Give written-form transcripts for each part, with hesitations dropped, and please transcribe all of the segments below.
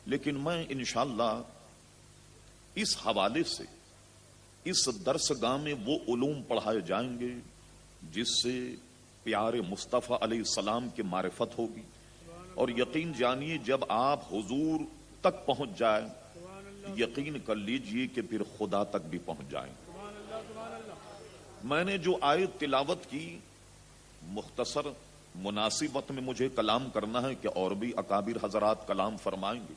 لیکن میں انشاءاللہ اس حوالے سے اس درسگاہ میں وہ علوم پڑھائے جائیں گے جس سے پیارے مصطفیٰ علیہ السلام کی معرفت ہوگی، اور یقین جانیے جب آپ حضور تک پہنچ جائیں یقین کر لیجئے کہ پھر خدا تک بھی پہنچ جائیں۔ میں نے جو آیت تلاوت کی مختصر مناسب وقت میں مجھے کلام کرنا ہے کہ اور بھی اکابر حضرات کلام فرمائیں گے۔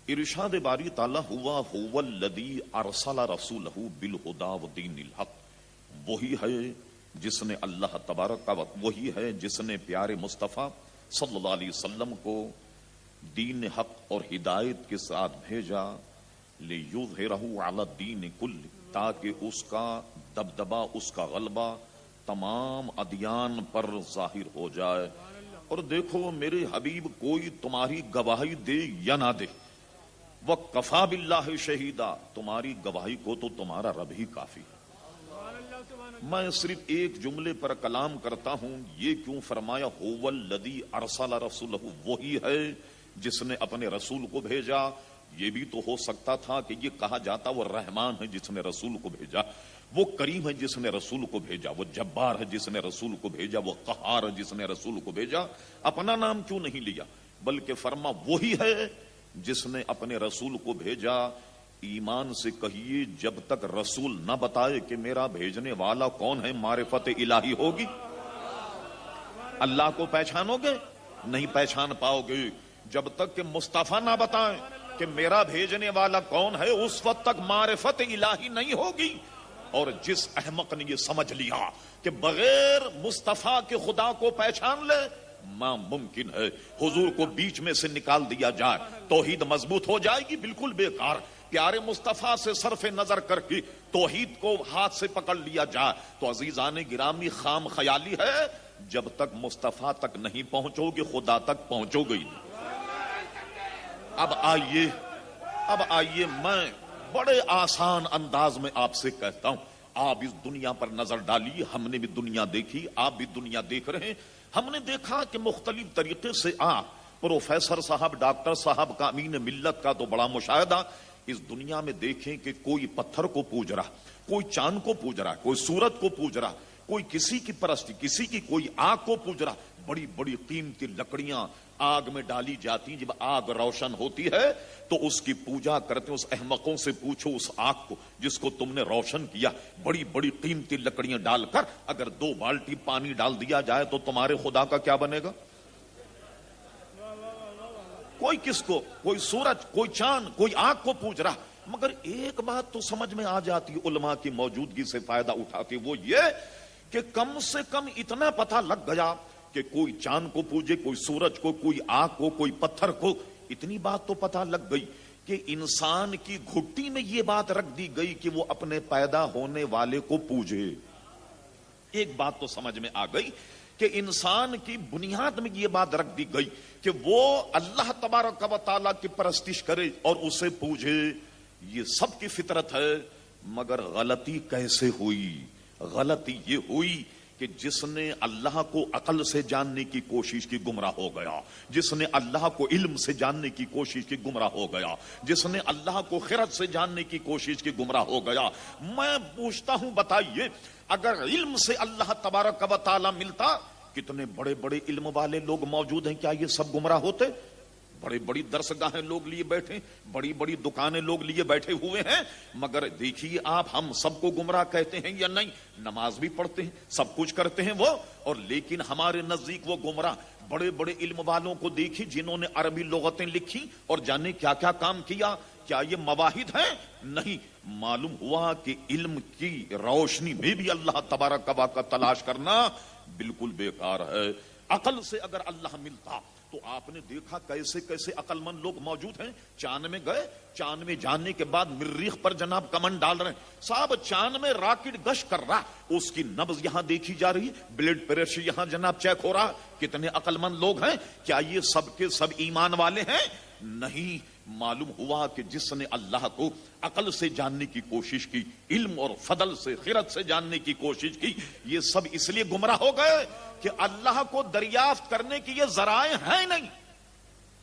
ارشاد باری تعالیٰ ہوا هو الذی ارسل رسولہ بالہدی ودین الحق، وہی ہے جس نے اللہ تبارک وہی ہے جس نے پیارے مصطفیٰ صلی اللہ علیہ وسلم کو دین حق اور ہدایت کے ساتھ بھیجا، لیظہرہ علی الدین کلہ، تاکہ اس کا دبدبا اس کا غلبہ تمام ادیان پر ظاہر ہو جائے۔ اور دیکھو میرے حبیب کوئی تمہاری گواہی دے یا نہ دے، وَکَفَى بِاللَّهِ شَہِیدًا، تمہاری گواہی کو تو تمہارا رب ہی کافی ہے۔ میں صرف ایک جملے پر کلام کرتا ہوں، یہ کیوں فرمایا هُوَ الَّذِي أَرْسَلَ رَسُولَهُ، وہی ہے جس نے اپنے رسول کو بھیجا۔ یہ بھی تو ہو سکتا تھا کہ یہ کہا جاتا وہ رحمان ہے جس نے رسول کو بھیجا، وہ کریم ہے جس نے رسول کو بھیجا، وہ جبار ہے جس نے رسول کو بھیجا، وہ قہار ہے جس نے رسول کو بھیجا۔ اپنا نام کیوں نہیں لیا، بلکہ فرما وہی ہے جس نے اپنے رسول کو بھیجا۔ ایمان سے کہیے جب تک رسول نہ بتائے کہ میرا بھیجنے والا کون ہے معرفت الہی ہوگی؟ اللہ کو پہچانو گے؟ نہیں پہچان پاؤ گے جب تک کہ مصطفیٰ نہ بتائیں کہ میرا بھیجنے والا کون ہے، اس وقت تک معرفت الہی نہیں ہوگی۔ اور جس احمق نے یہ سمجھ لیا کہ بغیر مصطفیٰ کے خدا کو پہچان لے، ممکن ہے حضور کو بیچ میں سے نکال دیا جائے توحید مضبوط ہو جائے گی، بالکل بیکار۔ پیارے مصطفیٰ سے صرف نظر کر کے توحید کو ہاتھ سے پکڑ لیا جائے تو عزیزان گرامی خام خیالی ہے۔ جب تک مصطفیٰ تک نہیں پہنچو گے خدا تک پہنچو گے۔ اب آئیے میں بڑے آسان انداز میں آپ سے کہتا ہوں، آپ اس دنیا پر نظر ڈالیے، ہم نے بھی دنیا دیکھی، آپ بھی دنیا دیکھ رہے ہیں۔ ہم نے دیکھا کہ مختلف طریقے سے پروفیسر صاحب، ڈاکٹر صاحب کا، امین ملت کا تو بڑا مشاہدہ اس دنیا میں دیکھیں کہ کوئی پتھر کو پوج رہا، کوئی چاند کو پوج رہا، کوئی سورج کو پوج رہا، کوئی کسی کی پرستی، کسی کی کوئی آگ کو پوج رہا۔ بڑی بڑی قیمتی لکڑیاں آگ میں ڈالی جاتی ہیں، جب آگ روشن ہوتی ہے تو اس کی پوجا کرتے ہیں۔ اس احمقوں سے پوچھو اس آگ کو جس کو تم نے روشن کیا، بڑی بڑی قیمتی لکڑیاں ڈال کر اگر 2 بالٹی پانی ڈال دیا جائے تو تمہارے خدا کا کیا بنے گا؟ کوئی کس کو، کوئی سورج، کوئی چاند، کوئی آگ کو پوج رہا۔ مگر ایک بات تو سمجھ میں آ جاتی، علماء کی موجودگی سے فائدہ اٹھاتی، وہ یہ کہ کم سے کم اتنا پتہ لگ گیا کہ کوئی چاند کو پوجے، کوئی سورج کو، کوئی آگ کو، کوئی پتھر کو۔ اتنی بات تو پتہ لگ گئی کہ انسان کی گھٹی میں یہ بات رکھ دی گئی کہ وہ اپنے پیدا ہونے والے کو پوجے۔ ایک بات تو سمجھ میں آ گئی کہ انسان کی بنیاد میں یہ بات رکھ دی گئی کہ وہ اللہ تبارک و تعالیٰ کی پرستش کرے اور اسے پوجے۔ یہ سب کی فطرت ہے، مگر غلطی کیسے ہوئی؟ غلطی یہ ہوئی کہ جس نے اللہ کو عقل سے جاننے کی کوشش کی گمراہ ہو گیا، جس نے اللہ کو علم سے جاننے کی کوشش کی گمراہ ہو گیا، جس نے اللہ کو خرد سے جاننے کی کوشش کی گمراہ ہو گیا۔ میں پوچھتا ہوں بتائیے اگر علم سے اللہ تبارک و تعالی ملتا، کتنے بڑے بڑے علم والے لوگ موجود ہیں، کیا یہ سب گمراہ ہوتے؟ بڑی بڑی درسگاہیں لوگ لیے بیٹھے، بڑی بڑی دکانیں لوگ لیے بیٹھے ہوئے ہیں، مگر دیکھیے آپ ہم سب کو گمراہ کہتے ہیں یا نہیں؟ نماز بھی پڑھتے ہیں، سب کچھ کرتے ہیں وہ، اور لیکن ہمارے نزدیک وہ گمراہ۔ بڑے بڑے علم والوں کو دیکھی جنہوں نے عربی لغتیں لکھی اور جانے کیا کیا کام کیا، کیا یہ مواحد ہیں؟ نہیں۔ معلوم ہوا کہ علم کی روشنی میں بھی اللہ تبارک کا تلاش کرنا بالکل بیکار ہے۔ عقل سے اگر اللہ ملتا تو آپ نے دیکھا کیسے کیسے عقل مند لوگ موجود ہیں۔ چاند میں گئے، چاند میں جانے کے بعد مریخ پر جناب کمن ڈال رہے ہیں، صاحب چاند میں راکٹ گشت کر رہا، اس کی نبض یہاں دیکھی جا رہی ہے، بلڈ پریشر یہاں جناب چیک ہو رہا۔ کتنے عقل مند لوگ ہیں، کیا یہ سب کے سب ایمان والے ہیں؟ نہیں۔ معلوم ہوا کہ جس نے اللہ کو عقل سے جاننے کی کوشش کی، علم اور فضل سے، خرد سے جاننے کی کوشش کی، یہ سب اس لیے گمراہ ہو گئے کہ اللہ کو دریافت کرنے کی یہ ذرائع ہیں نہیں،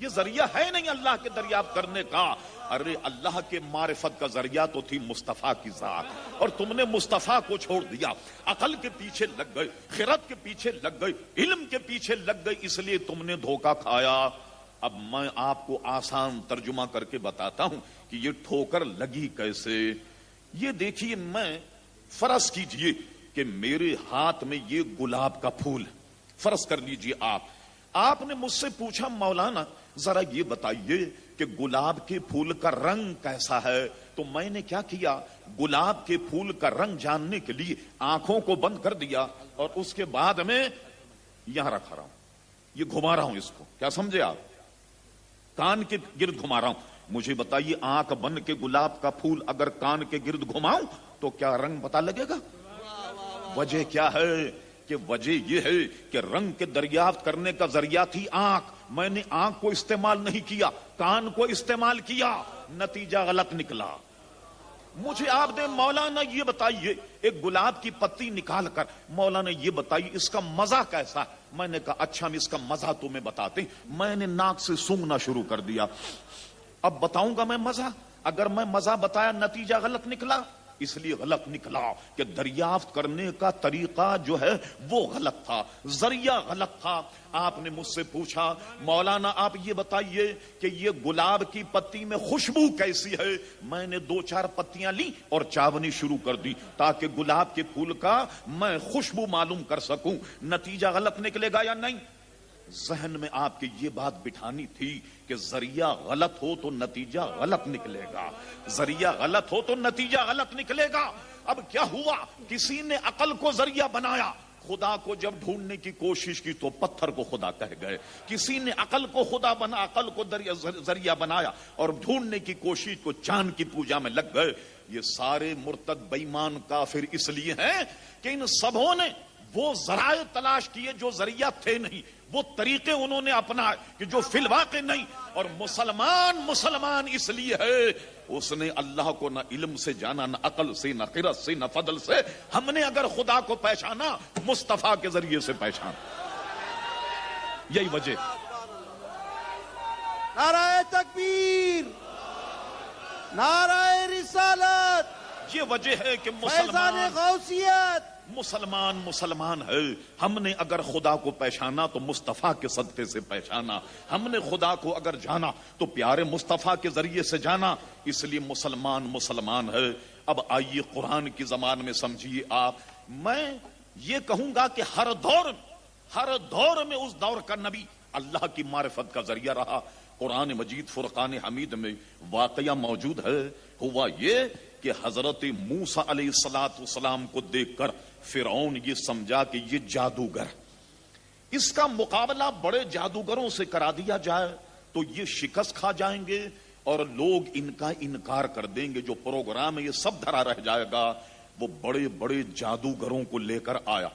یہ ذریعہ ہے نہیں اللہ کے دریافت کرنے کا. ارے اللہ کے معرفت کا ذریعہ تو تھی مصطفیٰ کی ذات, اور تم نے مصطفیٰ کو چھوڑ دیا, عقل کے پیچھے لگ گئے, خرد کے پیچھے لگ گئے, علم کے پیچھے لگ گئے, اس لیے تم نے دھوکہ کھایا. اب میں آپ کو آسان ترجمہ کر کے بتاتا ہوں کہ یہ ٹھوکر لگی کیسے. یہ دیکھیے, میں فرض کیجئے کہ میرے ہاتھ میں یہ گلاب کا پھول, فرض کر لیجئے آپ نے مجھ سے پوچھا مولانا ذرا یہ بتائیے کہ گلاب کے پھول کا رنگ کیسا ہے. تو میں نے کیا کیا, گلاب کے پھول کا رنگ جاننے کے لیے آنکھوں کو بند کر دیا, اور اس کے بعد میں یہاں رکھا رہا ہوں, یہ گھما رہا ہوں اس کو, کیا سمجھے آپ, کان کے گرد گھما رہا ہوں. مجھے بتائیے آنکھ بند کے گلاب کا پھول اگر کان کے گرد گھماؤں تو کیا رنگ پتا لگے گا؟ وجہ کیا ہے کہ وجہ یہ ہے کہ رنگ کے دریافت کرنے کا ذریعہ تھی آنکھ. میں نے آنکھ کو استعمال نہیں کیا, کان کو استعمال کیا, نتیجہ غلط نکلا. مجھے آپ نے مولانا یہ بتائیے, ایک گلاب کی پتی نکال کر مولانا یہ بتائیے اس کا مزہ کیسا ہے. میں نے کہا اچھا ہم اس کا مزہ تمہیں بتاتے ہیں. میں نے ناک سے سونگنا شروع کر دیا. اب بتاؤں گا میں مزہ, اگر میں مزہ بتایا نتیجہ غلط نکلا, اس لیے غلط نکلا کہ دریافت کرنے کا طریقہ جو ہے وہ غلط تھا, ذریعہ غلط تھا. آپ نے مجھ سے پوچھا مولانا آپ یہ بتائیے کہ یہ گلاب کی پتی میں خوشبو کیسی ہے. میں نے 2-4 پتیاں لی اور چاونی شروع کر دی تاکہ گلاب کے پھول کا میں خوشبو معلوم کر سکوں. نتیجہ غلط نکلے گا یا نہیں؟ ذہن میں آپ کی یہ بات بٹھانی تھی کہ ذریعہ غلط ہو تو نتیجہ غلط نکلے گا, ذریعہ غلط ہو تو نتیجہ غلط نکلے گا. اب کیا ہوا, کسی نے عقل کو ذریعہ بنایا, خدا کو جب ڈھونڈنے کی کوشش کی تو پتھر کو خدا کہہ گئے. کسی نے عقل کو خدا بنا, عقل کو ذریعہ بنایا اور ڈھونڈنے کی کوشش کو چاند کی پوجا میں لگ گئے. یہ سارے مرتد بے ایمان کافر اس لیے ہیں کہ ان سبوں نے وہ ذرائع تلاش کیے جو ذریعہ تھے نہیں, وہ طریقے انہوں نے اپنائے کہ جو فی الواقع نہیں. اور مسلمان اس لیے ہے اس نے اللہ کو نہ علم سے جانا, نہ عقل سے, نہ قرت سے, نہ فضل سے. ہم نے اگر خدا کو پہچانا مصطفیٰ کے ذریعے سے پہچانا. یہی وجہ. نعرہ تکبیر, نعرہ رسالت, یہ وجہ ہے کہ فیضان غوثیت. مسلمان ہے. ہم نے اگر خدا کو پہچانا تو مصطفیٰ کے صدقے سے پہچانا. ہم نے خدا کو اگر جانا تو پیارے مصطفیٰ کے ذریعے سے جانا. اس لیے مسلمان ہے. اب آئیے قرآن کی زبان میں سمجھیے آپ. میں یہ کہوں گا کہ ہر دور میں اس دور کا نبی اللہ کی معرفت کا ذریعہ رہا. قرآن مجید فرقان حمید میں واقعہ موجود ہے. ہوا یہ کہ حضرت موسیٰ علیہ السلام کو دیکھ کر فرعون یہ سمجھا کہ یہ جادوگر, اس کا مقابلہ بڑے جادوگروں سے کرا دیا جائے تو یہ شکست کھا جائیں گے اور لوگ ان کا انکار کر دیں گے. جو پروگرام ہے یہ سب دھرا رہ جائے گا. وہ بڑے بڑے جادوگروں کو لے کر آیا.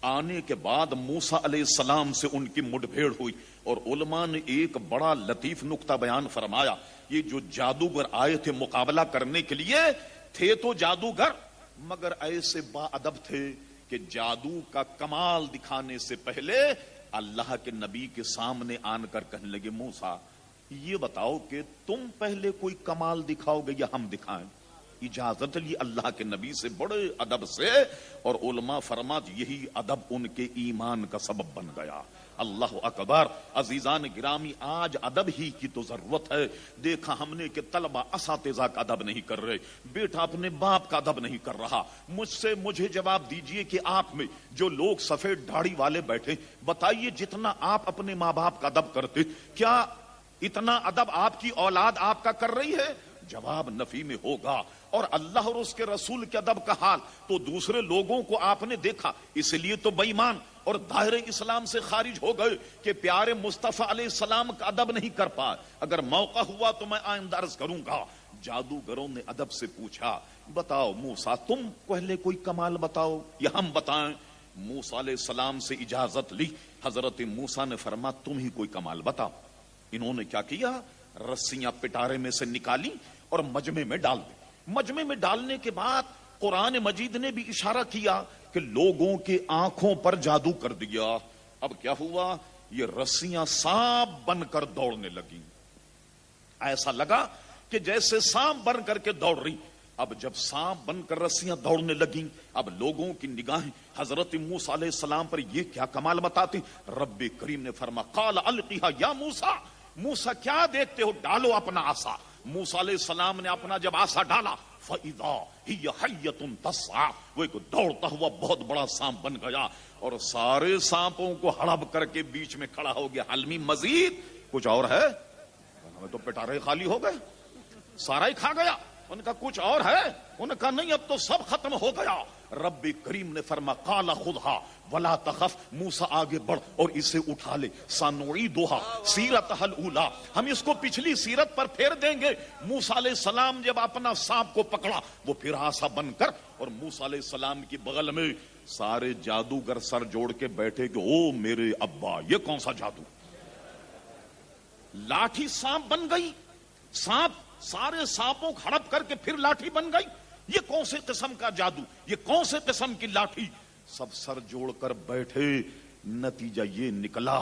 آنے کے بعد موسیٰ علیہ السلام سے ان کی مڈ بھیڑ ہوئی, اور علماء نے ایک بڑا لطیف نقطہ بیان فرمایا. یہ جو جادوگر آئے تھے مقابلہ کرنے کے لیے, تھے تو جادوگر مگر ایسے با ادب تھے کہ جادو کا کمال دکھانے سے پہلے اللہ کے نبی کے سامنے آن کر کہنے لگے موسیٰ یہ بتاؤ کہ تم پہلے کوئی کمال دکھاؤ گے یا ہم دکھائیں. اجازت لی اللہ کے نبی سے بڑے ادب سے, اور علماء فرماتے یہی ادب ان کے ایمان کا سبب بن گیا. اللہ اکبر. عزیزان گرامی, آج ادب ہی کی تو ضرورت ہے. دیکھا ہم نے کہ طلبہ اساتذہ کا ادب نہیں کر رہے, بیٹا اپنے باپ کا ادب نہیں کر رہا. مجھے جواب دیجئے کہ آپ میں جو لوگ سفید داڑھی والے بیٹھے, بتائیے جتنا آپ اپنے ماں باپ کا ادب کرتے, کیا اتنا ادب آپ کی اولاد آپ کا کر رہی ہے؟ جواب نفی میں ہوگا. اور اللہ اور اس کے رسول کے ادب کا حال تو دوسرے لوگوں کو آپ نے دیکھا, اس لیے تو بے ایمان اور دائرے اسلام سے خارج ہو گئے کہ پیارے مصطفیٰ علیہ السلام کا ادب نہیں کر پائے. اگر موقع ہوا تو میں آئندہ عرض کروں گا. جادوگروں نے ادب سے پوچھا بتاؤ موسیٰ تم پہلے کوئی کمال بتاؤ یا ہم بتائیں. موسیٰ علیہ السلام سے اجازت لی. حضرت موسیٰ نے فرمایا تم ہی کوئی کمال بتاؤ. انہوں نے کیا کیا, رسیاں پٹارے میں سے نکالی اور مجمع میں ڈال دی. مجمع میں ڈالنے کے بعد قرآن مجید نے بھی اشارہ کیا کہ لوگوں کے آنکھوں پر جادو کر دیا. اب کیا ہوا یہ رسیاں سانپ بن کر دوڑنے لگیں. ایسا لگا کہ جیسے سانپ بن کر کے دوڑ رہی. اب جب سانپ بن کر رسیاں دوڑنے لگیں, اب لوگوں کی نگاہیں حضرت موسیٰ علیہ السلام پر یہ کیا کمال بتاتی. رب کریم نے فرمایا قال القیھا یا موسیٰ, موسیٰ کیا دیکھتے ہو, ڈالو اپنا عصا. موسیٰ علیہ السلام نے اپنا جب عصا ڈالا, فَإِذَا هِيَ حَيَّةٌ تَسْعَىٰ, وہ ایک دوڑتا ہوا بہت بڑا سانپ بن گیا اور سارے سانپوں کو ہڑپ کر کے بیچ میں کھڑا ہو گیا. حلمی مزید کچھ اور ہے؟ ہمیں تو پٹارے خالی ہو گئے, سارا ہی کھا گیا. ان کا کچھ اور ہے؟ ان کا نہیں, اب تو سب ختم ہو گیا. رب کریم نے فرمایا قال خذها ولا تخف, موسیٰ آگے بڑھ اور اسے اٹھا لے. سنعیدها سیرتها الاولى, ہم اس کو پچھلی سیرت پر پھیر دیں گے. موسیٰ علیہ السلام جب اپنا سانپ کو پکڑا, وہ پھر عصا بن کر, اور موسیٰ علیہ السلام کی بغل میں سارے جادوگر سر جوڑ کے بیٹھے کہ او میرے ابا, یہ کون سا جادو. لاٹھی سانپ بن گئی, سانپ سارے سانپوں کو ہڑپ کر کے پھر لاٹھی بن گئی. یہ کون سے قسم کا جادو, یہ کون سے قسم کی لاٹھی. سب سر جوڑ کر بیٹھے. نتیجہ یہ نکلا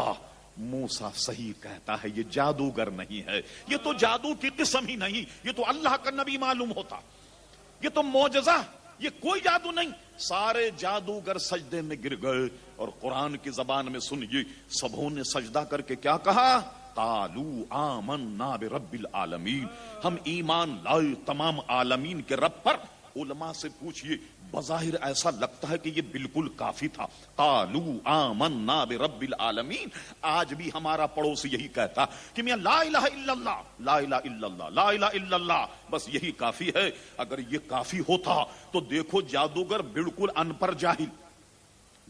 موسیٰ صحیح کہتا ہے, یہ جادوگر نہیں ہے, یہ تو جادو کی قسم ہی نہیں, یہ تو اللہ کا نبی معلوم ہوتا, یہ تو معجزہ, یہ کوئی جادو نہیں. سارے جادوگر سجدے میں گر گئے اور قرآن کی زبان میں سنیے سبوں نے سجدہ کر کے کیا کہا, قالوا آمنا برب العالمین, ہم ایمان لائے تمام عالمین کے رب پر. علماء سے پوچھئے, بظاہر ایسا لگتا ہے کہ یہ بالکل کافی تھا. قالوا آمنا برب العالمین. آج بھی ہمارا پڑوسی یہی کہتا کہ میاں لا الہ الا اللہ, لا الہ الا اللہ, لا الہ الا اللہ, بس یہی کافی ہے. اگر یہ کافی ہوتا تو دیکھو جادوگر بالکل ان پر جاہل,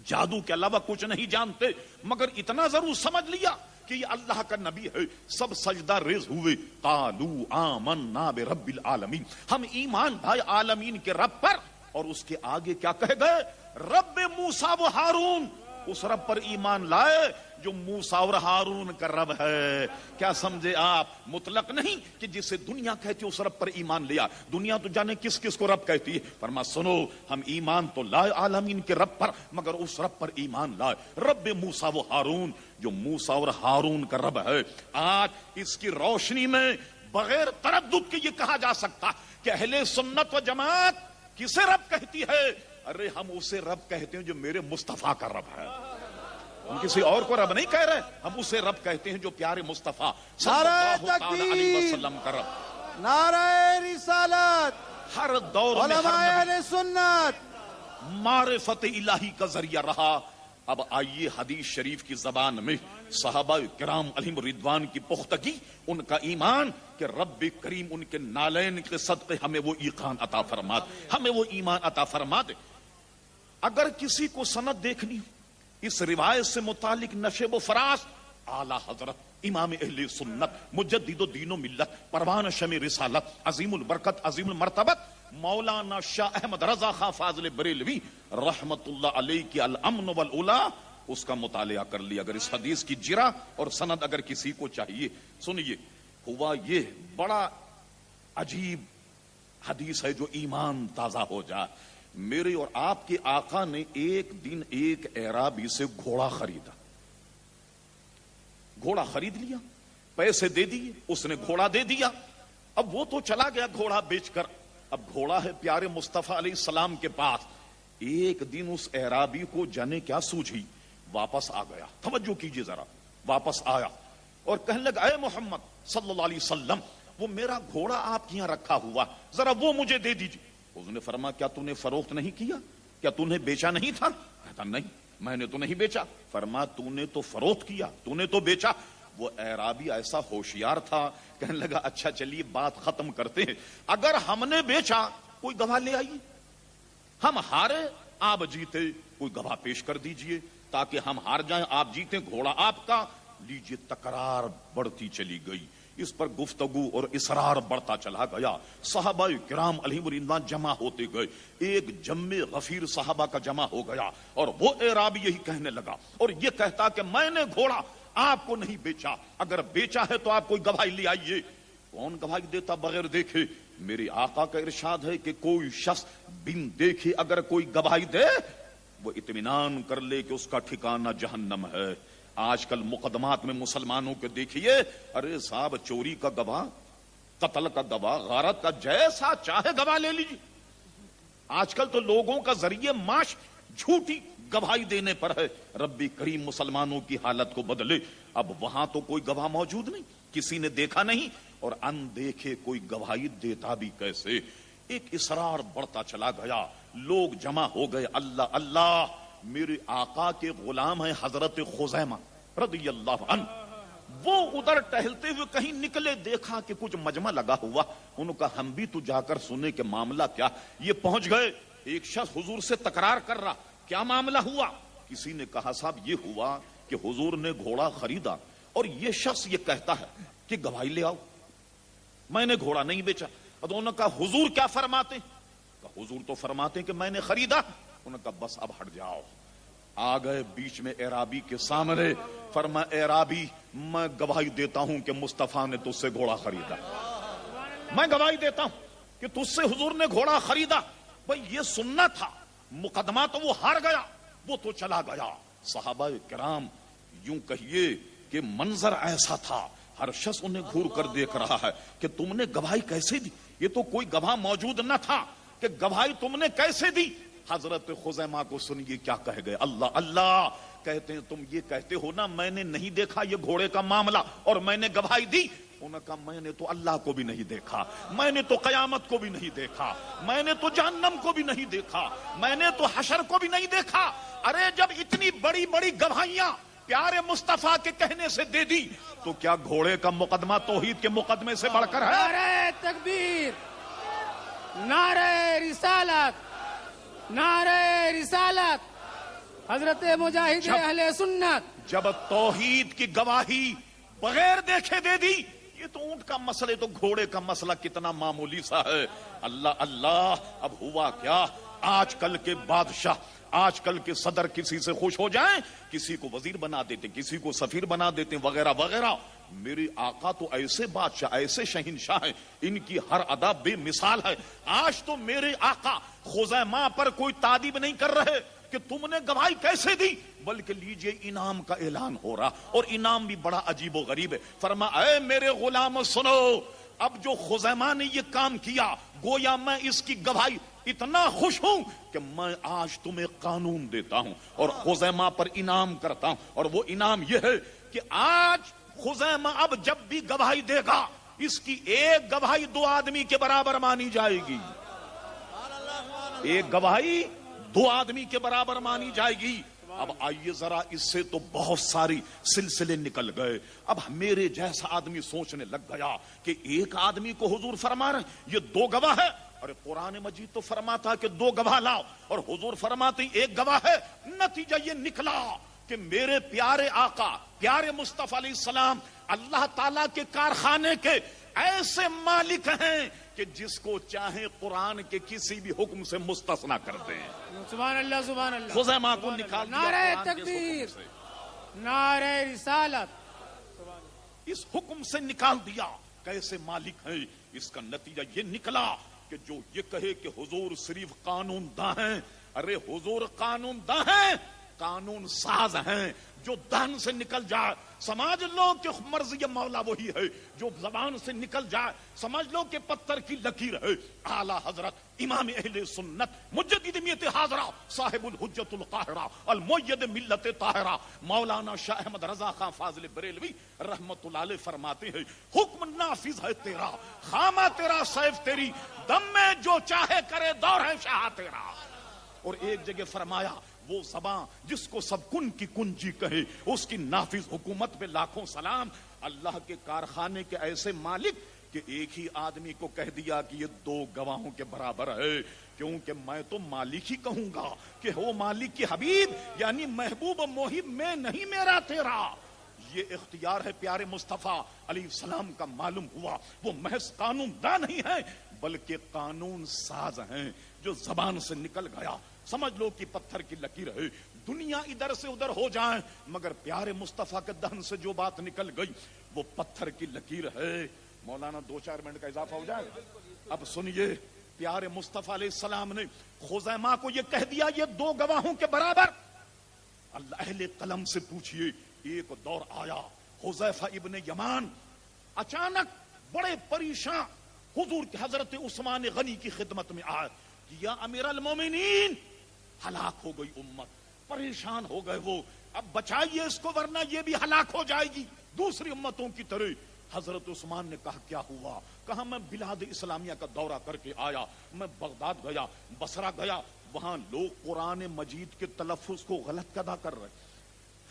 جادو کے علاوہ کچھ نہیں جانتے, مگر اتنا ضرور سمجھ لیا کہ یہ اللہ کا نبی ہے. سب سجدہ ریز ہوئے. قالوا آمنا برب العالمین, ہم ایمان لائے عالمین کے رب پر. اور اس کے آگے کیا کہہ گئے, رب موسیٰ و ہارون, اس رب پر ایمان لائے جو موسیٰ اور ہارون کا رب ہے. کیا سمجھے آپ, مطلق نہیں کہ جسے دنیا کہتی اس رب پر ایمان لیا. دنیا تو جانے کس کس کو رب کہتی ہے. فرمایا سنو, ہم ایمان تو لائے عالمین کے رب پر, مگر اس رب پر ایمان لائے رب موسیٰ و ہارون, جو موسیٰ اور ہارون کا رب ہے. آج اس کی روشنی میں بغیر تردد کے یہ کہا جا سکتا کہ اہل سنت و جماعت کسے رب کہتی ہے. ارے ہم اسے رب کہتے ہیں جو میرے مصطفیٰ کا رب ہے, ہم کسی اور کو رب نہیں کہہ رہے, ہم اسے رب کہتے ہیں جو پیارے مصطفیٰ صلی اللہ تعالی علیہ وسلم کا رب. نعرہ رسالت, ہر دور میں علماء اہل سنت معرفت الہی کا ذریعہ رہا. اب آئیے حدیث شریف کی زبان میں صحابہ کرام علیہم رضوان کی پختگی, ان کا ایمان کہ رب کریم ان کے نالین کے صدقے ہمیں وہ ایقان عطا فرما دے, ہمیں وہ ایمان عطا فرما دے. اگر کسی کو سند دیکھنی اس روایت سے متعلق نشیب و فراز, اعلی حضرت امام اہل سنت مجدد و دین و ملت پروان شمع رسالت عظیم البرکت عظیم المرتبت مولانا شاہ احمد رضا خان فاضل بریلوی رحمت اللہ علیہ کی الامن والعلا, اس کا مطالعہ کر لیا. اگر اس حدیث کی جرا اور سند اگر کسی کو چاہیے, سنیے, ہوا یہ بڑا عجیب حدیث ہے جو ایمان تازہ ہو جائے. میرے اور آپ کے آقا نے ایک دن ایک اعرابی سے گھوڑا خریدا, گھوڑا خرید لیا, پیسے دے دیے, اس نے گھوڑا دے دیا. اب وہ تو چلا گیا گھوڑا بیچ کر, اب گھوڑا ہے پیارے مصطفیٰ علیہ السلام کے پاس. ایک دن اس اعرابی کو جانے کیا سوجھی, واپس آ گیا. توجہ کیجئے ذرا, واپس آیا اور کہنے لگا اے محمد صلی اللہ علیہ وسلم, وہ میرا گھوڑا آپ کے یہاں رکھا ہوا, ذرا وہ مجھے دے دیجیے. اس نے فرمایا کیا تو نے فروخت نہیں کیا, کیا تو نے بیچا نہیں تھا؟ کہتا نہیں میں نے تو نہیں بیچا. فرمایا تو نے تو فروخت کیا, تو نے تو بیچا. وہ اعرابی ایسا ہوشیار تھا, کہنے لگا اچھا چلیے بات ختم کرتے ہیں, اگر ہم نے بیچا کوئی گواہ لے آئیے, ہم ہارے آپ جیتے کوئی گواہ پیش کر دیجئے تاکہ ہم ہار جائیں آپ جیتے, گھوڑا آپ کا. لیجئے تکرار بڑھتی چلی گئی, اس پر گفتگو اور اصرار بڑھتا چلا گیا. صحابہ کرام علیہم رضوان جمع ہوتے گئے, ایک جمع غفیر صحابہ کا جمع ہو گیا, اور وہ اعرابی یہی کہنے لگا اور یہ کہتا کہ میں نے گھوڑا آپ کو نہیں بیچا, اگر بیچا ہے تو آپ کوئی گواہی لے آئیے. کون گواہی دیتا بغیر دیکھے؟ میرے آقا کا ارشاد ہے کہ کوئی شخص بن دیکھے اگر کوئی گواہی دے وہ اطمینان کر لے کہ اس کا ٹھکانہ جہنم ہے. آج کل مقدمات میں مسلمانوں کے دیکھیے، ارے صاحب چوری کا گواہ، قتل کا گواہ، غارت کا، جیسا چاہے گواہ لے لیجیے۔ آج کل تو لوگوں کا ذریعہ معاش جھوٹی گواہی دینے پر ہے۔ ربی کریم مسلمانوں کی حالت کو بدلے۔ اب وہاں تو کوئی گواہ موجود نہیں، کسی نے دیکھا نہیں، اور اندیکھے کوئی گواہی دیتا بھی کیسے؟ ایک اصرار بڑھتا چلا گیا، لوگ جمع ہو گئے۔ اللہ اللہ، میرے آقا کے غلام ہیں حضرت خزیمہ رضی اللہ عنہ، وہ ادھر ٹہلتے ہوئے کہیں نکلے، دیکھا کہ کچھ مجمع لگا ہوا، انہوں کا ہم بھی تو جا کر سنے کہ معاملہ کیا۔ یہ پہنچ گئے، ایک شخص حضور سے تکرار کر رہا، کیا معاملہ ہوا؟ کسی نے کہا صاحب یہ ہوا کہ حضور نے گھوڑا خریدا اور یہ شخص یہ کہتا ہے کہ گواہی لے آؤ، میں نے گھوڑا نہیں بیچا۔ انہوں نے کہا حضور کیا فرماتے؟ کہا حضور تو فرماتے کہ میں نے خریدا۔ انہوں نے کہا بس اب ہٹ جاؤ۔ آ گئے بیچ میں اعرابی کے سامنے، فرمایا اعرابی میں گواہی دیتا ہوں کہ مصطفیٰ نے تجھ سے گھوڑا خریدا، میں گواہی دیتا ہوں کہ تجھ سے حضور نے گھوڑا خریدا۔ بھئی یہ سننا تھا، مقدمہ تو وہ ہار گیا، وہ تو چلا گیا۔ صحابہ کرام یوں کہیے کہ منظر ایسا تھا، ہر شخص انہیں گھور کر دیکھ رہا ہے کہ تم نے گواہی کیسے دی؟ یہ تو کوئی گواہ موجود نہ تھا کہ گواہی تم نے کیسے دی؟ حضرت خزیمہ کو سنیے کیا کہہ گئے، اللہ اللہ، کہتے ہیں تم یہ کہتے ہو نا میں نے نہیں دیکھا یہ گھوڑے کا معاملہ اور میں نے گواہی دی۔ انہوں نے کہا میں نے تو اللہ کو بھی نہیں دیکھا، میں نے تو قیامت کو بھی نہیں دیکھا، میں نے تو جہنم کو بھی نہیں دیکھا، میں نے تو حشر کو بھی نہیں دیکھا۔ ارے جب اتنی بڑی بڑی گواہیاں پیارے مصطفیٰ کے کہنے سے دے دی تو کیا گھوڑے کا مقدمہ توحید کے مقدمے سے بڑھ کر ہے؟ نعرہ تکبیر، نعرہ رسالت، نعرہ رسالت، حضرت مجاہد اہل سنت۔ جب توحید کی گواہی بغیر دیکھے دے دی، یہ تو اونٹ کا مسئلہ، تو گھوڑے کا مسئلہ کتنا معمولی سا ہے۔ اللہ اللہ، اب ہوا کیا؟ آج کل کے بادشاہ، آج کل کے صدر کسی سے خوش ہو جائیں، کسی کو وزیر بنا دیتے، کسی کو سفیر بنا دیتے، وغیرہ وغیرہ۔ میرے آقا تو ایسے بادشاہ، ایسے شہنشاہ ہیں، ان کی ہر ادا بے مثال ہے۔ آج تو میرے آقا خزیمہ پر کوئی تعریف نہیں کر رہے کہ تم نے گواہی کیسے دی، بلکہ لیجئے انعام کا اعلان ہو رہا، اور انعام بھی بڑا عجیب و غریب ہے۔ فرمایا اے میرے غلام سنو، اب جو خزیمہ نے یہ کام کیا، گویا میں اس کی گواہی اتنا خوش ہوں کہ میں آج تمہیں قانون دیتا ہوں اور خزیمہ پر انعام کرتا ہوں، اور وہ انعام یہ ہے کہ آج خزیمہ اب جب بھی گواہی دے گا، اس کی ایک گواہی 2 آدمی کے برابر مانی جائے گی، ایک گواہی 2 آدمی کے برابر مانی جائے گی۔ اب آئیے ذرا، اس سے تو بہت ساری سلسلے نکل گئے۔ اب میرے جیسا آدمی سوچنے لگ گیا کہ ایک آدمی کو حضور فرما رہے ہیں یہ 2 گواہ ہے، اور قرآن مجید تو فرماتا کہ 2 گواہ لاؤ، اور حضور فرماتے ہیں 1 گواہ ہے۔ نتیجہ یہ نکلا کہ میرے پیارے آقا پیارے مصطفیٰ علیہ السلام اللہ تعالیٰ کے کارخانے کے ایسے مالک ہیں کہ جس کو چاہے قرآن کے کسی بھی حکم سے مستثنا کر دیں۔ سبحان اللہ، سبحان اللہ۔ خزیمہ کو نکال دیا نعرہ قرآن کے تکبیر، حکم سے، نعرہ رسالت، اس حکم سے نکال دیا۔ کیسے مالک ہیں؟ اس کا نتیجہ یہ نکلا کہ جو یہ کہے کہ حضور صرف قانون داں ہیں، ارے حضور قانون داں ہیں، قانون ساز ہیں۔ جو دہن سے نکل جائے سمجھ لو کہ مرضی مولا وہی ہے، جو زبان سے نکل جائے سمجھ لو کہ پتھر کی لکیر ہے۔ اعلیٰ حضرت امام اہل سنت مجدد میت حاضرہ صاحب الحجت القاہرہ المؤید ملت طاہرہ مولانا شاہ احمد رضا خان فاضل بریلوی رحمت اللہ علیہ فرماتے ہیں حکم نافذ ہے تیرا، خامہ تیرا، سیف تیری، دم میں جو چاہے کرے، دور ہے شاہ تیرا۔ اور ایک جگہ فرمایا وہ زبان جس کو سب کن کی کنجی کہے، اس کی نافذ حکومت پہ لاکھوں سلام۔ اللہ کے کارخانے کے ایسے مالک کہ ایک ہی آدمی کو کہہ دیا کہ یہ 2 گواہوں کے برابر ہے، کیونکہ میں تو مالک ہی کہوں گا کہ وہ مالک کی حبیب یعنی محبوب و محب میں نہیں میرا تیرا۔ یہ اختیار ہے پیارے مصطفیٰ علیہ السلام کا۔ معلوم ہوا وہ محض قانون داں نہیں ہے بلکہ قانون ساز ہیں۔ جو زبان سے نکل گیا سمجھ لو کہ پتھر کی لکیر ہے، دنیا ادھر سے ادھر ہو جائے مگر پیارے مصطفیٰ کے دہن سے جو بات نکل گئی وہ پتھر کی لکیر ہے۔ مولانا 2-4 منٹ کا اضافہ ہو جائے۔ اب سنیے، پیارے مصطفیٰ علیہ السلام نے خزیمہ کو یہ کہہ دیا یہ 2 گواہوں کے برابر۔ اللہ اہل قلم سے پوچھئے ایک دور آیا حذیفہ ابن یمان اچانک بڑے پریشان حضور کے حضرت عثمان غنی کی خدمت میں آئے کہ یا امیر المومنین ہلاک ہو گئی امت، پریشان ہو گئے وہ، اب بچائیے اس کو ورنہ یہ بھی ہلاک ہو جائے گی دوسری امتوں کی طرح۔ حضرت عثمان نے کہا کیا ہوا؟ کہا میں بلاد اسلامیہ کا دورہ کر کے آیا، میں بغداد گیا، بصرہ گیا، وہاں لوگ قرآن مجید کے تلفظ کو غلط ادا کر رہے،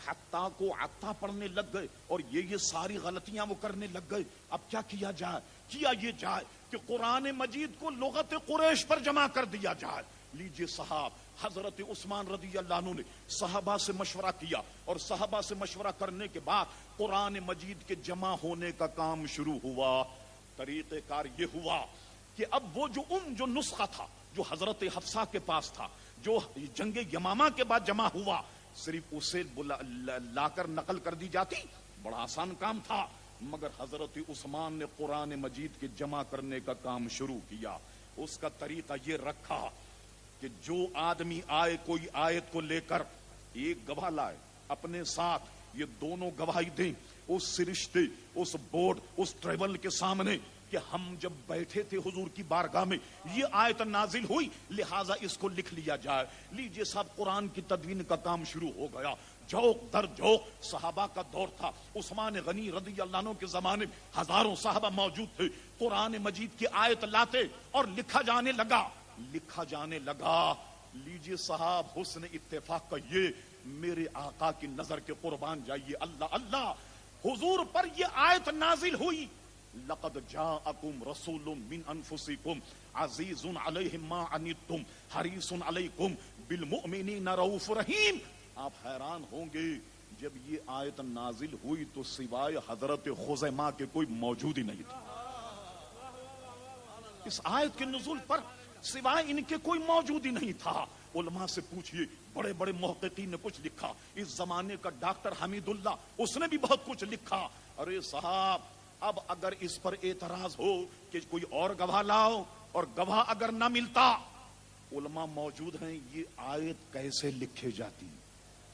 حتیٰ کو عطا پڑھنے لگ گئے اور یہ ساری غلطیاں وہ کرنے لگ گئے۔ اب کیا کیا جائے؟ کیا یہ جائے کہ قرآن مجید کو لغت قریش پر جمع کر دیا جائے۔ لیجئے صاحب، حضرت عثمان رضی اللہ عنہ نے صحابہ سے مشورہ کیا اور صحابہ سے مشورہ کرنے کے بعد قرآن مجید کے جمع ہونے کا کام شروع ہوا۔ طریقہ کار یہ ہوا کہ اب وہ جو نسخہ تھا جو حضرت حفصہ کے پاس تھا، جو جنگ یمامہ کے بعد جمع ہوا، صرف اسے لا کر نقل کر دی جاتی، بڑا آسان کام تھا، مگر حضرت عثمان نے قرآن مجید کے جمع کرنے کا کام شروع کیا۔ اس کا طریقہ یہ رکھا کہ جو آدمی آئے کوئی آیت کو لے کر، ایک گواہ لائے اپنے ساتھ، یہ دونوں گواہی دیں اس سرشتے، اس بورڈ، اس ٹریبل کے سامنے کہ ہم جب بیٹھے تھے حضور کی بارگاہ میں یہ آیت نازل ہوئی، لہٰذا اس کو لکھ لیا جائے۔ لیجئے صاحب، قرآن کی تدوین کا کام شروع ہو گیا۔ جوق در جوق صحابہ کا دور تھا، عثمان غنی رضی اللہ عنہ کے زمانے میں ہزاروں صحابہ موجود تھے، قرآن مجید کی آیت لاتے اور لکھا جانے لگا۔ لیجئے صاحب، حسن اتفاق کا یہ، میرے آقا کی نظر کے قربان جائیے، اللہ اللہ، حضور پر یہ آیت نازل ہوئی، لقد جاءکم رسول من انفسکم عزیز علیہ ما عنتم حریص علیکم بالمؤمنین رؤوف رحیم۔ آپ حیران ہوں گے، جب یہ آیت نازل ہوئی تو سوائے حضرت خزیمہ کے کوئی موجود ہی نہیں تھا۔ اس آیت کے نزول پر سوائے ان کے کوئی موجود ہی نہیں تھا۔ علماء سے پوچھئے، بڑے بڑے محققین نے کچھ لکھا، اس زمانے کا ڈاکٹر حمید اللہ اس نے بھی بہت کچھ لکھا۔ ارے صاحب، اب اگر اس پر اعتراض ہو کہ کوئی اور گواہ لاؤ اور گواہ اگر نہ ملتا، علماء موجود ہیں، یہ آیت کیسے لکھی جاتی،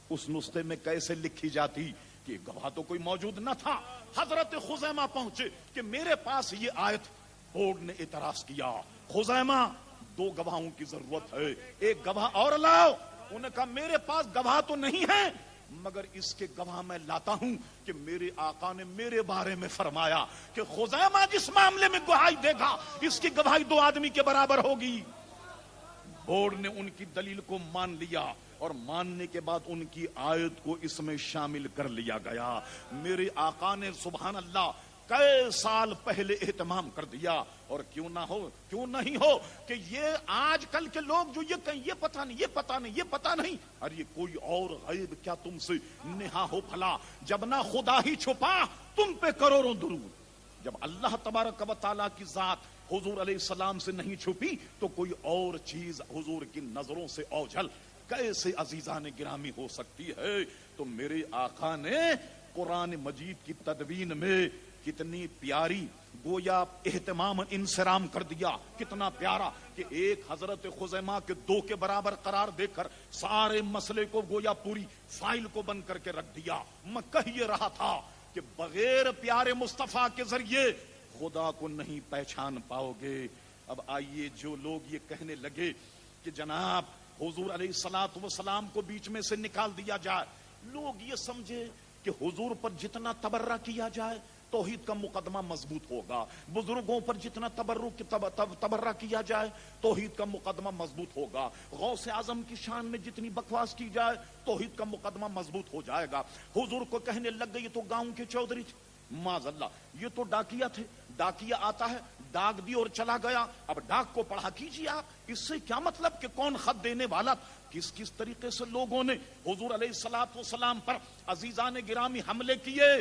اس نسخے میں کیسے لکھی جاتی کہ گواہ تو کوئی موجود نہ تھا۔ حضرت خزیمہ پہنچے کہ میرے پاس یہ آیت، بورڈ نے اعتراض کیا، خزیمہ 2 گواہوں کی ضرورت ہے، ایک گواہ اور لاؤ۔ انہوں نے کہا میرے پاس گواہ تو نہیں ہے، مگر اس کے گواہ میں لاتا ہوں کہ میرے آقا نے میرے بارے میں فرمایا کہ خزیمہ جس معاملے میں گواہی دے گا اس کی گواہی 2 آدمی کے برابر ہوگی۔ بورڈ نے ان کی دلیل کو مان لیا اور ماننے کے بعد ان کی آیت کو اس میں شامل کر لیا گیا۔ میرے آقا نے سبحان اللہ کئی سال پہلے اہتمام کر دیا، اور کیوں نہیں ہو کہ یہ آج کل کے لوگ جو یہ کہیں یہ پتہ نہیں، یہ پتہ نہیں، یہ پتہ نہیں، اور یہ کوئی اور غیب کیا تم سے نہا ہو بھلا؟ جب نہ خدا ہی چھپا تم پہ کروڑوں درود، جب اللہ تبارک و تعالیٰ کی ذات حضور علیہ السلام سے نہیں چھپی تو کوئی اور چیز حضور کی نظروں سے اوجھل کیسے عزیزان گرامی ہو سکتی ہے؟ تو میرے آقا نے قرآن مجید کی تدوین میں کتنی پیاری گویا اہتمام انصرام کر دیا، کتنا پیارا کہ ایک حضرت خزیمہ کے 2 کے برابر قرار دے کر سارے مسئلے کو گویا پوری فائل کو بند کر کے رکھ دیا۔ میں کہہ یہ رہا تھا کہ بغیر پیارے مصطفیٰ کے ذریعے خدا کو نہیں پہچان پاؤ گے۔ اب آئیے، جو لوگ یہ کہنے لگے کہ جناب حضور علیہ الصلوۃ والسلام کو بیچ میں سے نکال دیا جائے، لوگ یہ سمجھے کہ حضور پر جتنا تبرہ کیا جائے توحید کا مقدمہ مضبوط ہوگا، بزرگوں پر جتنا تبرہ کیا جائے توحید کا مقدمہ مضبوط ہوگا، غوث اعظم کی شان میں جتنی بکواس کی جائے توحید کا مقدمہ مضبوط ہو جائے گا۔ حضور کو کہنے لگ گئی یہ تو گاؤں کے چودھری تھے، معاذ اللہ یہ تو ڈاکیا تھے، ڈاکیا آتا ہے ڈاک دی اور چلا گیا، اب ڈاک کو پڑھا کیجیے آپ، اس سے کیا مطلب کہ کون خط دینے والا، کس کس طریقے سے لوگوں نے حضور علیہ الصلوۃ والسلام پر عزیزان گرامی حملے کیے۔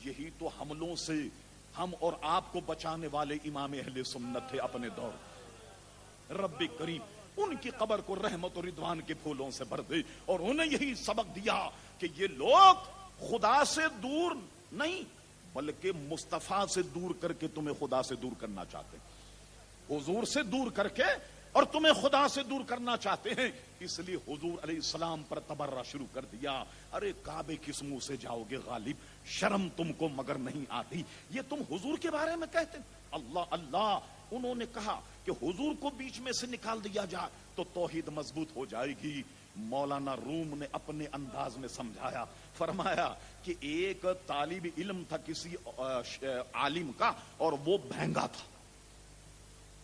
یہی تو حملوں سے ہم اور آپ کو بچانے والے امام اہل سنت تھے اپنے دور۔ رب کریم ان کی قبر کو رحمت و رضوان کے پھولوں سے بھر دے، اور انہیں یہی سبق دیا کہ یہ لوگ خدا سے دور نہیں بلکہ مصطفیٰ سے دور کر کے تمہیں خدا سے دور کرنا چاہتے ہیں، حضور سے دور کر کے اور تمہیں خدا سے دور کرنا چاہتے ہیں، اس لیے حضور علیہ السلام پر تبرہ شروع کر دیا۔ ارے کعبے کس منہ سے جاؤ گے غالب، شرم تم کو مگر نہیں آتی، یہ تم حضور کے بارے میں کہتے؟ اللہ اللہ، انہوں نے کہا کہ حضور کو بیچ میں سے نکال دیا جائے تو توحید مضبوط ہو جائے گی۔ مولانا روم نے اپنے انداز میں سمجھایا، فرمایا کہ ایک طالب علم تھا کسی عالم کا، اور وہ بہنگا تھا،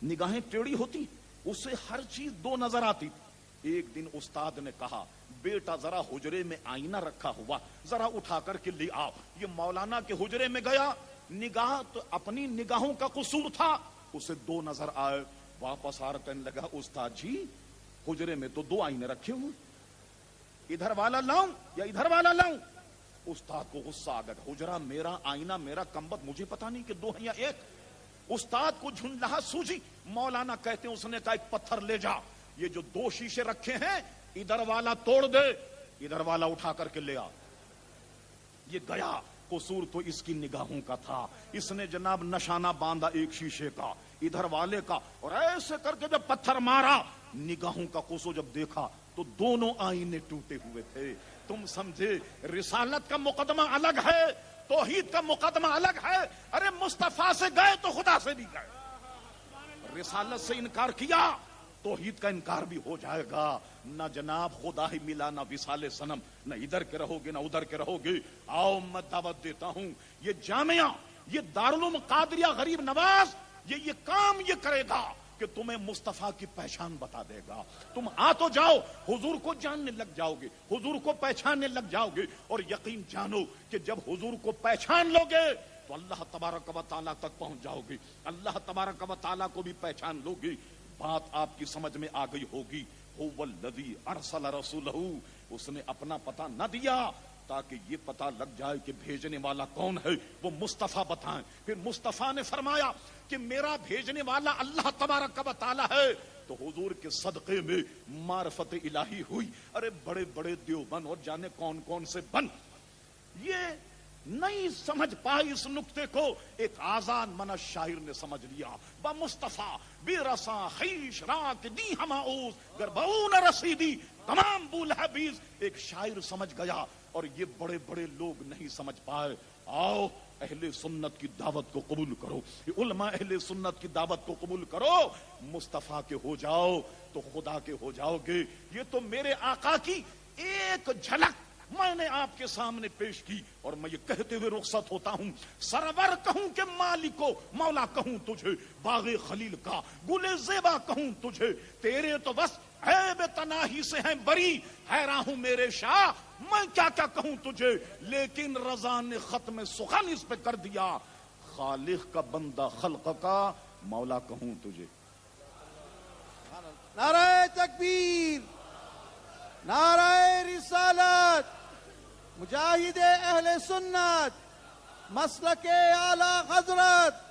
نگاہیں ٹیڑھی ہوتی، اسے ہر چیز دو نظر آتی تھی۔ ایک دن استاد نے کہا بیٹا ذرا حجرے میں آئینہ رکھا ہوا ذرا اٹھا کر کے لے آؤ۔ یہ مولانا کے حجرے میں گیا، نگاہ تو اپنی نگاہوں کا قصور تھا، اسے دو نظر آئے، واپس آ کر کہنے لگا استاد جی حجرے میں تو دو آئینے رکھے ہوئے، ادھر والا لاؤں یا ادھر والا لاؤں؟ استاد کو غصہ آ گیا، حجرہ میرا، آئینہ میرا، کمبخت مجھے پتا نہیں کہ دو ہیں یا ایک۔ استاد کو جھنجھلا سوجی، مولانا کہتے ہیں اس نے کہا ایک پتھر لے جا، یہ جو دو شیشے رکھے ہیں ادھر والا توڑ دے، ادھر والا اٹھا کر کے لے آ۔ یہ گیا، قصور تو اس کی نگاہوں کا تھا، اس نے جناب نشانہ باندھا ایک شیشے کا ادھر والے کا، اور ایسے کر کے جب پتھر مارا، نگاہوں کا قصور جب دیکھا تو دونوں آئینے ٹوٹے ہوئے تھے۔ تم سمجھے رسالت کا مقدمہ الگ ہے، توحید کا مقدمہ الگ ہے۔ ارے مصطفیٰ سے گئے تو خدا سے بھی گئے، رسالت سے انکار کیا توحید کا انکار بھی ہو جائے گا۔ نہ جناب خدا ہی ملا، نہ وصال صنم، نہ ادھر کے رہو گے نہ ادھر کے رہو گے۔ آؤ میں دعوت دیتا ہوں، یہ جامعہ، یہ دارالعلوم قادریہ غریب نواز یہ کام یہ کرے گا کہ تمہیں مصطفیٰ کی پہچان بتا دے گا۔ تم آ تو جاؤ، حضور کو جاننے لگ جاؤ گے، حضور کو پہچاننے لگ جاؤ گے، اور یقین جانو کہ جب حضور کو پہچان لو گے تو اللہ تبارک و تعالیٰ تک پہنچ جاؤ گے، اللہ تبارک و تعالیٰ کو بھی پہچان لو گے۔ بات آپ کی سمجھ میں آ گئی ہوگی۔ هو الذی ارسل رسولہ، اس نے اپنا پتہ نہ دیا تاکہ یہ پتہ لگ جائے کہ بھیجنے والا کون ہے، وہ مصطفیٰ بتائیں۔ پھر مصطفیٰ نے فرمایا کہ میرا بھیجنے والا اللہ تبارک و تعالیٰ ہے، تو حضور کے صدقے میں معرفت الہی ہوئی۔ ارے بڑے بڑے دیوبند اور جانے کون کون سے بن یہ نہیں سمجھ پائی اس نقطے کو، ایک آزاد من شاعر نے سمجھ لیا۔ با مصطفیٰ بی رسا خیش راک دی ہماؤز گربون رسیدی تمام بول حبیز، ایک شاعر سمجھ گیا اور یہ بڑے بڑے لوگ نہیں سمجھ پائے۔ آؤ اہل سنت کی دعوت کو قبول کرو، علماء اہل سنت کی دعوت کو قبول کرو، مصطفیٰ کے ہو جاؤ تو خدا کے ہو جاؤ گے۔ یہ تو میرے آقا کی ایک جھلک میں نے آپ کے سامنے پیش کی، اور میں یہ کہتے ہوئے رخصت ہوتا ہوں، سرور کہوں کہ مالکو مولا کہوں تجھے، باغ خلیل کا گل زیبا کہوں تجھے، تیرے تو بس عیب تناہی سے ہیں بری، حیراں ہوں میرے شاہ میں کیا کیا کہوں تجھے، لیکن رضا نے ختم سخن اس پہ کر دیا، خالق کا بندہ خلق کا مولا کہوں تجھے۔ نعرہ تکبیر، نعرہ رسالت، مجاہد اہل سنت، مسلک اعلی حضرت